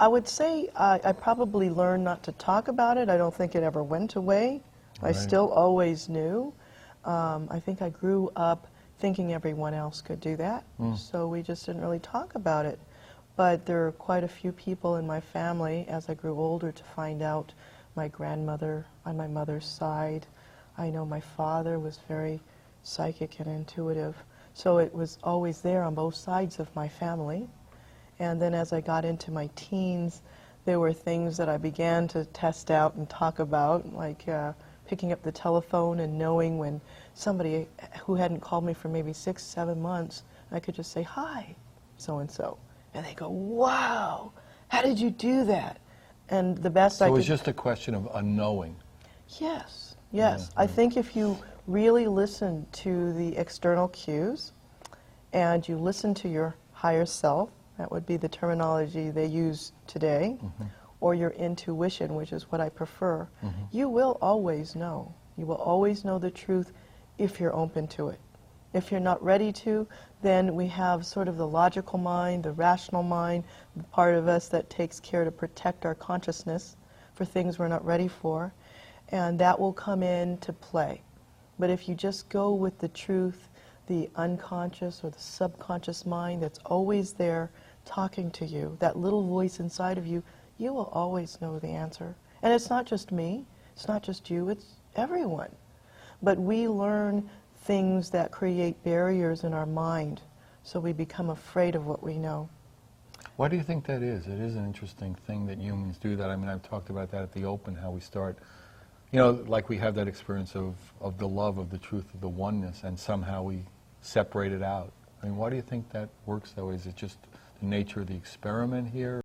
I would say I probably learned not to talk about it. I don't think it ever went away. I Right. still always knew. I think I grew up thinking everyone else could do that, so we just didn't really talk about it. But there are quite a few people in my family, as I grew older, to find out. My grandmother on my mother's side. I know my father was very psychic and intuitive. So it was always there on both sides of my family. And then as I got into my teens, there were things that I began to test out and talk about, like picking up the telephone and knowing when somebody who hadn't called me for maybe 6, 7 months, I could just say, "Hi, so-and-so." And they go, "Wow, how did you do that?" And the best I So could... it's just a question of unknowing. Yes, yes. Yeah, I right. think if you really listen to the external cues and you listen to your higher self, that would be the terminology they use today, or your intuition, which is what I prefer, you will always know. You will always know the truth if you're open to it. If you're not ready to, then we have sort of the logical mind, the rational mind, the part of us that takes care to protect our consciousness for things we're not ready for, and that will come into play. But if you just go with the truth, the unconscious or the subconscious mind that's always there talking to you, that little voice inside of you, you will always know the answer. And it's not just me, it's not just you, it's everyone. But we learn things that create barriers in our mind, so we become afraid of what we know. Why do you think that is? It is an interesting thing that humans do that. I mean, I've talked about that at the Open, how we start, you know, like we have that experience of the love, of the truth, of the oneness, and somehow we separate it out. I mean, why do you think that works that way? Is it just the nature of the experiment here?